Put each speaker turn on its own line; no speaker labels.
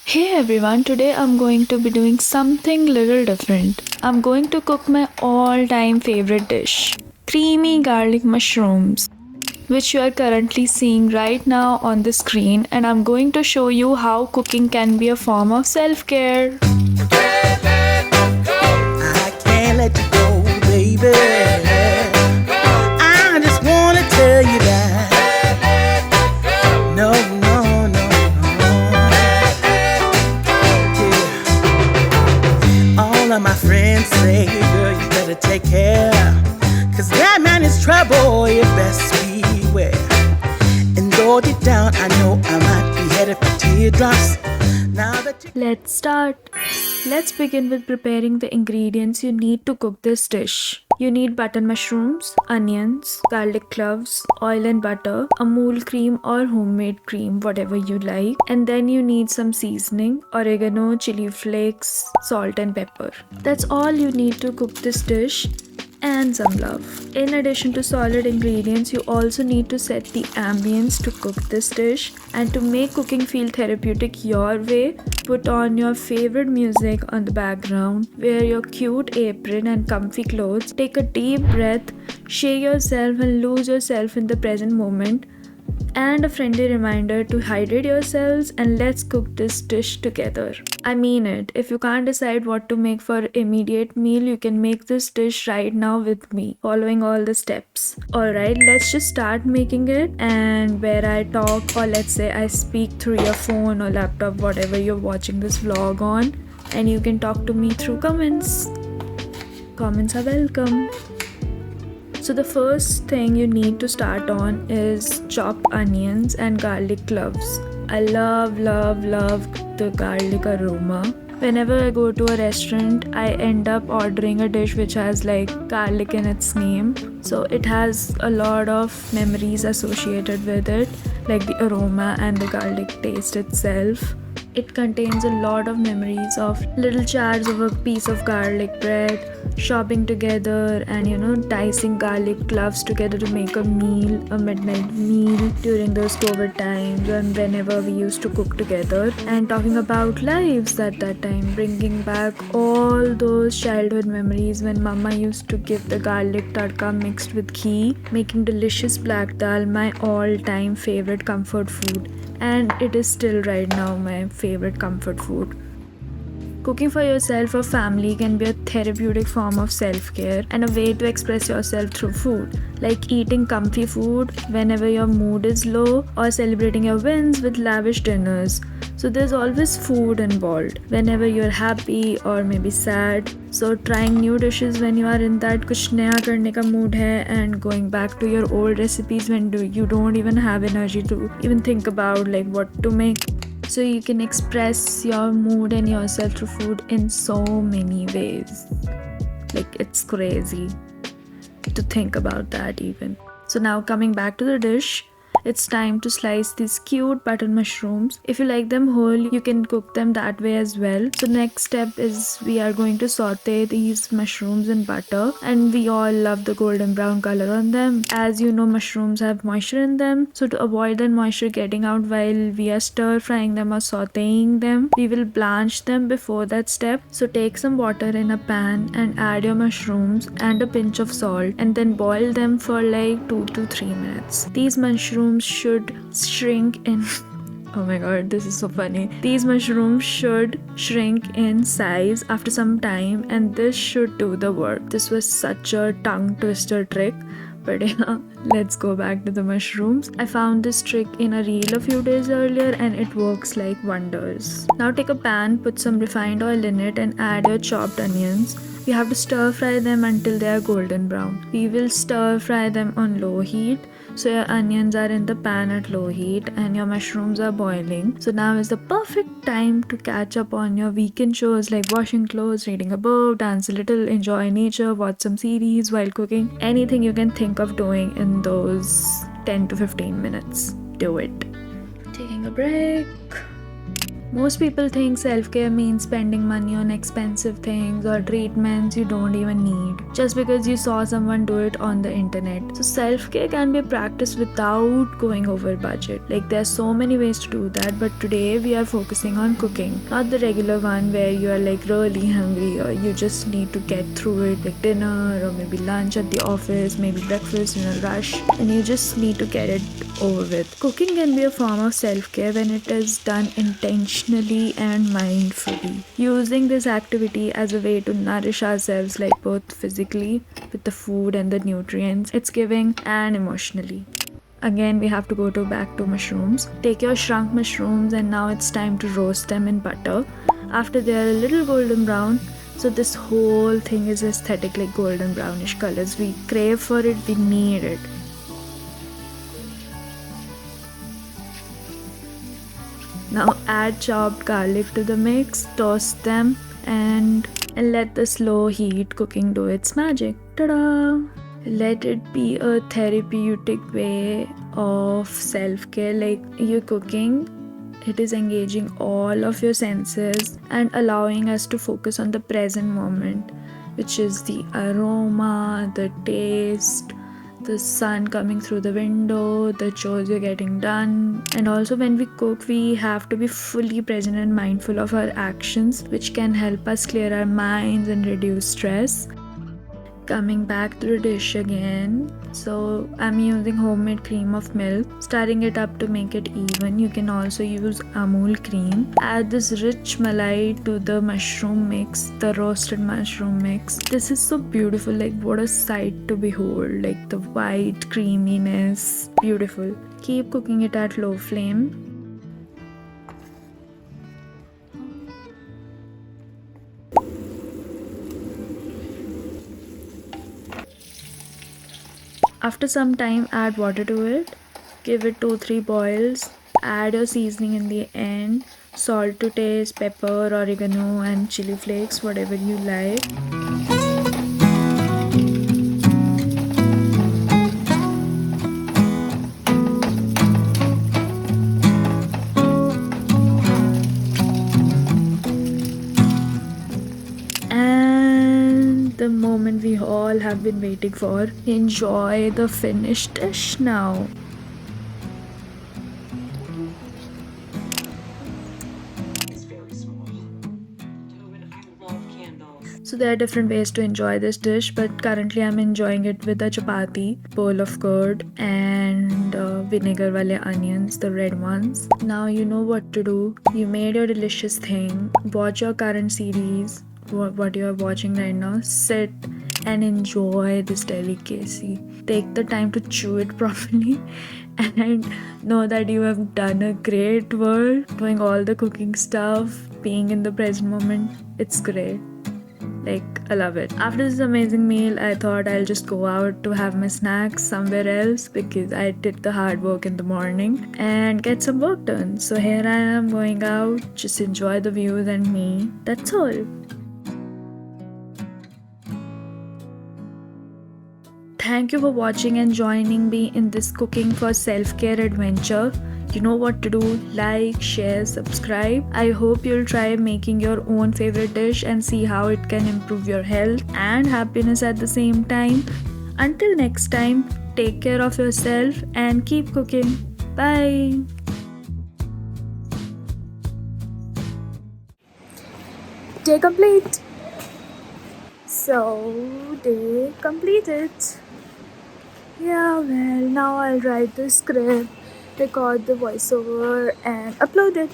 Hey everyone, today I'm going to be doing something little different. I'm going to cook my all-time favorite dish, creamy garlic mushrooms, which you are currently seeing right now on the screen, and I'm going to show you how cooking can be a form of self-care.
I can't let you go, baby. I just wanna tell you that. No, no, no, no. Yeah. All of my friends say, girl, you better take care. Cause that man is trouble, you best beware. And though deep down, I know I might be headed for teardrops. Now that you
Let's start. Let's begin with preparing the ingredients you need to cook this dish. You need button mushrooms, onions, garlic cloves, oil and butter, Amul cream or homemade cream, whatever you like. And then you need some seasoning, oregano, chili flakes, salt and pepper. That's all you need to cook this dish and some love. In addition to solid ingredients, you also need to set the ambience to cook this dish, and to make cooking feel therapeutic your way, put on your favorite music on the background, wear your cute apron and comfy clothes, take a deep breath, shake yourself and lose yourself in the present moment, and a friendly reminder to hydrate yourselves, and let's cook this dish together. I mean it. If you can't decide what to make for immediate meal, you can make this dish right now with me, following all the steps. Alright, let's just start making it, and where I talk, or let's say I speak through your phone or laptop, whatever you're watching this vlog on, and you can talk to me through comments. Comments are welcome. So the first thing you need to start on is chopped onions and garlic cloves. I love the garlic aroma. Whenever I go to a restaurant, I end up ordering a dish which has like garlic in its name. So it has a lot of memories associated with it, like the aroma and the garlic taste itself. It contains a lot of memories of little chats of a piece of garlic bread, shopping together, and dicing garlic cloves together to make a meal, a midnight meal during those COVID times, and whenever we used to cook together, and talking about lives at that time, bringing back all those childhood memories when mama used to give the garlic tadka mixed with ghee, making delicious black dal my all-time favorite comfort food. And it is still right now my favorite comfort food. Cooking for yourself or family can be a therapeutic form of self-care and a way to express yourself through food, like eating comfy food whenever your mood is low, or celebrating your wins with lavish dinners. So there's always food involved whenever you're happy or maybe sad. So trying new dishes when you are in that kuch naya karne ka mood hai, and going back to your old recipes when you don't even have energy to even think about like what to make. So you can express your mood and yourself through food in so many ways. Like, it's crazy to think about that even. So now coming back to the dish, it's time to slice these cute button mushrooms. If you like them whole, you can cook them that way as well. So next step is we are going to saute these mushrooms in butter, and we all love the golden brown color on them. As you know, mushrooms have moisture in them, so to avoid that moisture getting out while we are stir frying them or sauteing them, we will blanch them before that step. So take some water in a pan and add your mushrooms and a pinch of salt, and then boil them for like 2 to 3 minutes. These mushrooms should shrink in oh my god, this is so funny. These mushrooms should shrink in size after some time, and this should do the work. This was such a tongue twister trick, but yeah, let's go back to the mushrooms. I found this trick in a reel a few days earlier, and it works like wonders. Now take a pan, put some refined oil in it, and add your chopped onions. We have to stir fry them until they are golden brown. We will stir fry them on low heat. So your onions are in the pan at low heat and your mushrooms are boiling. So now is the perfect time to catch up on your weekend chores like washing clothes, reading a book, dance a little, enjoy nature, watch some series while cooking. Anything you can think of doing in those 10 to 15 minutes. Do it. Taking a break. Most people think self care means spending money on expensive things or treatments you don't even need just because you saw someone do it on the internet. So, self care can be practiced without going over budget. Like, there's so many ways to do that, but today we are focusing on cooking, not the regular one where you are like really hungry or you just need to get through it, like dinner or maybe lunch at the office, maybe breakfast in a rush, and you just need to get it over with. Cooking can be a form of self care when it is done intentionally and mindfully. Using this activity as a way to nourish ourselves, like both physically with the food and the nutrients it's giving, and emotionally. Again, we have to go back to mushrooms. Take your shrunk mushrooms, and now it's time to roast them in butter. After they are a little golden brown, so this whole thing is aesthetic, like golden brownish colors. We crave for it, we need it. Now add chopped garlic to the mix, toast them, and let the slow heat cooking do its magic. Ta-da! Let it be a therapeutic way of self-care. Like, you're cooking, it is engaging all of your senses and allowing us to focus on the present moment, which is the aroma, the taste, the sun coming through the window, the chores you're getting done. And also, when we cook, we have to be fully present and mindful of our actions, which can help us clear our minds and reduce stress. Coming back to the dish again, so I'm using homemade cream of milk, stirring it up to make it even. You can also use Amul cream. Add this rich malai to the mushroom mix, the roasted mushroom mix. This is so beautiful, like what a sight to behold, like the white creaminess, beautiful. Keep cooking it at low flame. After some time, add water to it, give it 2-3 boils, add your seasoning in the end, salt to taste, pepper, oregano and chili flakes, whatever you like. The moment we all have been waiting for. Enjoy the finished dish now. So there are different ways to enjoy this dish, but currently I'm enjoying it with a chapati, bowl of curd, and vinegar wale onions, the red ones. Now you know what to do. You made your delicious thing. Watch your current series, what you are watching right now. Sit and enjoy this delicacy. Take the time to chew it properly and know that you have done a great work doing all the cooking stuff, being in the present moment. It's great. Like, I love it. After this amazing meal, I thought I'll just go out to have my snacks somewhere else because I did the hard work in the morning and get some work done. So here I am going out, just enjoy the views and me. That's all. Thank you for watching and joining me in this cooking for self-care adventure. You know what to do. Like, share, subscribe. I hope you'll try making your own favorite dish and see how it can improve your health and happiness at the same time. Until next time, take care of yourself and keep cooking. Bye. Day complete. So, day completed. Yeah, well, now I'll write the script, record the voiceover, and upload it.